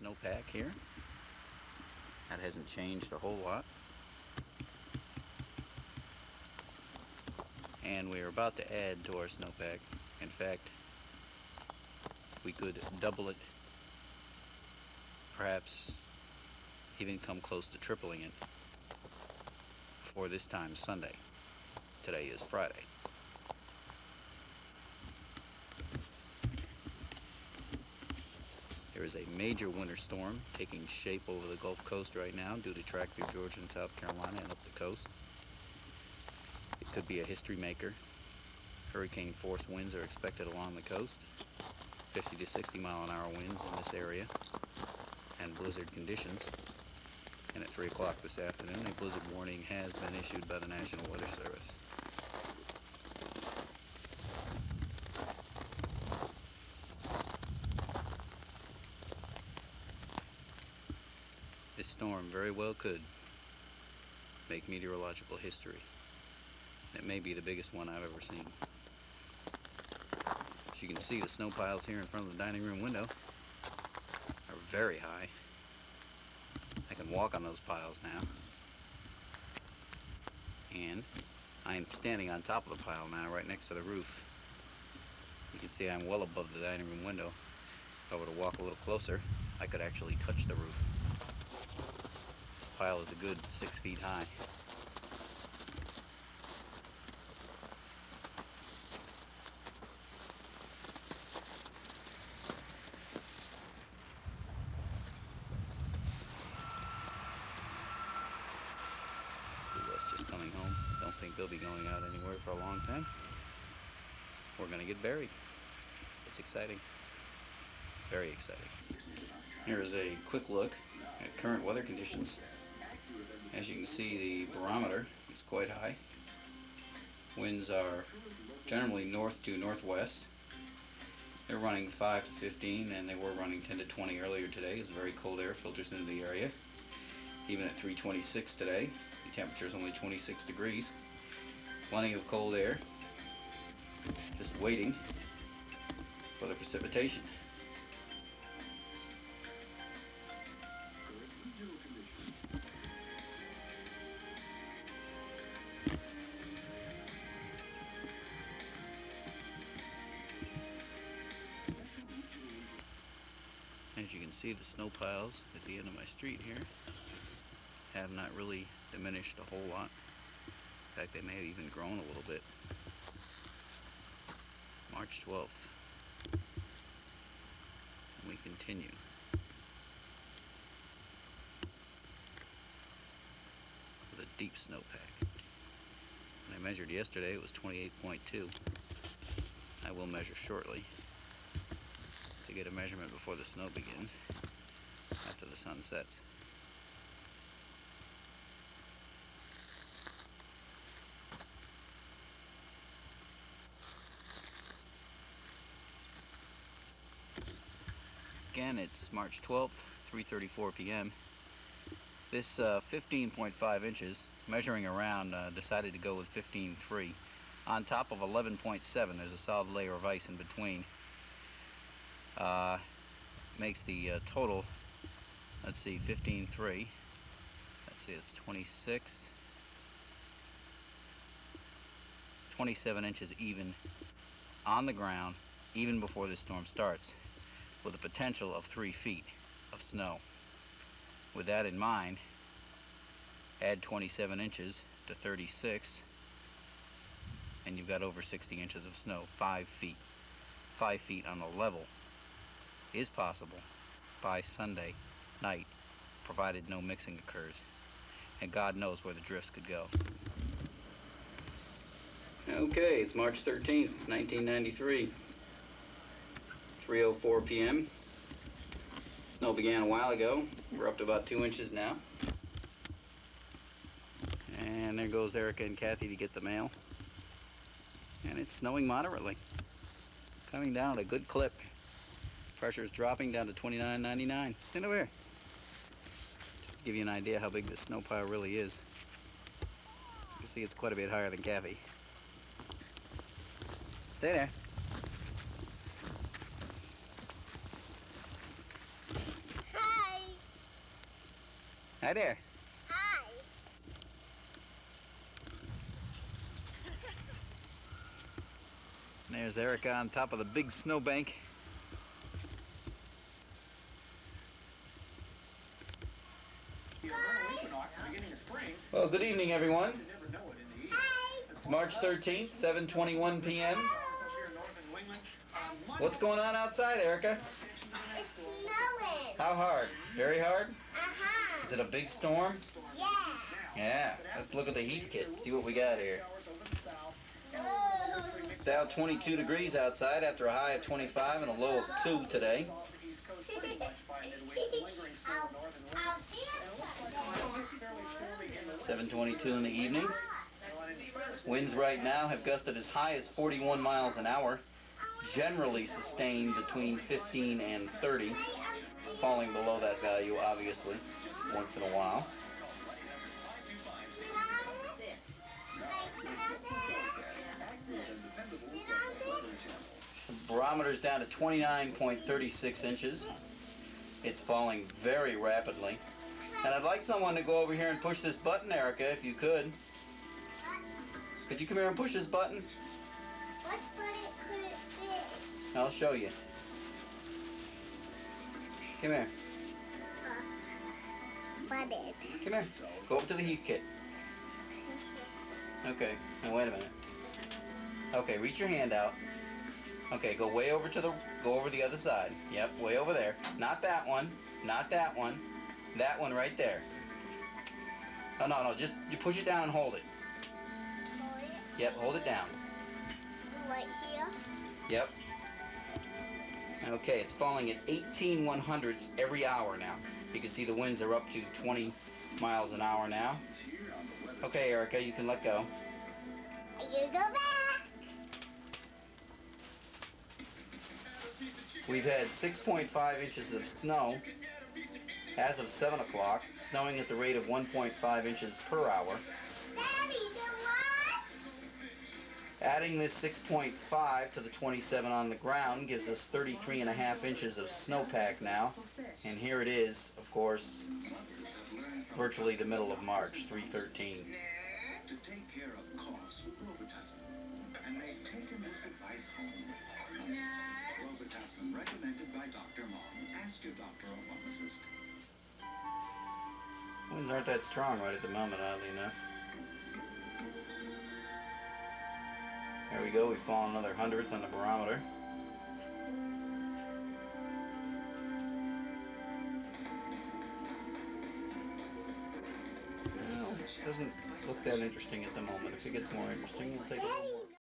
snowpack here. That hasn't changed a whole lot. And we are about to add to our snowpack. In fact, we could double it, perhaps even come close to tripling it for this time Sunday. Today is Friday. There is a major winter storm taking shape over the Gulf Coast right now due to track through Georgia and South Carolina and up the coast. It could be a history maker. Hurricane force winds are expected along the coast, 50 to 60 mile an hour winds in this area, and blizzard conditions. And at 3 o'clock this afternoon, a blizzard warning has been issued by the National Weather Service. This storm very well could make meteorological history. It may be the biggest one I've ever seen. As you can see, the snow piles here in front of the dining room window are very high. I can walk on those piles now. And I am standing on top of the pile now, right next to the roof. You can see I'm well above the dining room window. If I were to walk a little closer, I could actually touch the roof. This pile is a good 6 feet high. Just coming home. Don't think they'll be going out anywhere for a long time. We're going to get buried. It's exciting. Very exciting. Here's a quick look at current weather conditions. As you can see, the barometer is quite high. Winds are generally north to northwest. They're running 5 to 15, and they were running 10 to 20 earlier today as very cold air filters into the area. Even at 3:26 today, the temperature is only 26 degrees. Plenty of cold air, just waiting for the precipitation. As you can see, the snow piles at the end of my street here have not really diminished a whole lot. In fact, they may have even grown a little bit. March 12th. And we continue. With a deep snowpack. When I measured yesterday, it was 28.2. I will measure shortly to get a measurement before the snow begins, after the sun sets. Again, it's March 12th, 3:34 p.m. This 15.5 inches, measuring around, decided to go with 15.3. On top of 11.7, there's a solid layer of ice in between. Makes the total, let's see, 15.3. Let's see, it's 26. 27 inches even on the ground, even before this storm starts, with a potential of 3 feet of snow. With that in mind, add 27 inches to 36, and you've got over 60 inches of snow, 5 feet. 5 feet on the level is possible by Sunday night, provided no mixing occurs. And God knows where the drifts could go. Okay, it's March 13th, 1993. 3:04 p.m. Snow began a while ago. We're up to about 2 inches now. And there goes Erica and Kathy to get the mail. And it's snowing moderately. Coming down at a good clip. Pressure is dropping down to 29.99. Stand over here. Just to give you an idea how big this snow pile really is. You can see it's quite a bit higher than Kathy. Stay there. Hi there. Hi. There's Erica on top of the big snowbank. Well, good evening, everyone. Hi. It's March 13th, 7:21 p.m. What's going on outside, Erica? It's snowing. How hard? Very hard? Uh-huh. Is it a big storm? Yeah. Yeah. Let's look at the heat kit. See what we got here. Oh. It's now 22 degrees outside after a high of 25 and a low of 2 today. I'll dance. 7:22 in the evening. Winds right now have gusted as high as 41 miles an hour, generally sustained between 15 and 30, falling below that value, obviously, once in a while. The barometer's down to 29.36 inches. It's falling very rapidly. And I'd like someone to go over here and push this button, Erica, if you could. Could you come here and push this button? What button could it be? I'll show you. Come here. Button. Come here. Go over to the heat kit. Okay. Now wait a minute. Okay, reach your hand out. Okay, go way over to go over the other side. Yep, way over there. Not that one. Not that one. That one right there. Oh, no, just you push it down and hold it. Hold it? Yep, hold it down. Right here? Yep. Okay, it's falling at 18 100ths every hour now. You can see the winds are up to 20 miles an hour now. Okay, Erica, you can let go. I'm gonna go back. We've had 6.5 inches of snow as of 7 o'clock, snowing at the rate of 1.5 inches per hour. Daddy, the what? Adding this 6.5 to the 27 on the ground gives us 33.5 inches of snowpack now. And here it is, of course, virtually the middle of March, 3/13. To take care of coughs with Robitussin, and they've taken this advice home. Robitussin, recommended by Dr. Mom. Ask your doctor or pharmacist. Winds aren't that strong right at the moment, oddly enough. There we go, we've fallen another 100th on the barometer. Well, it doesn't look that interesting at the moment. If it gets more interesting, we'll take a little more.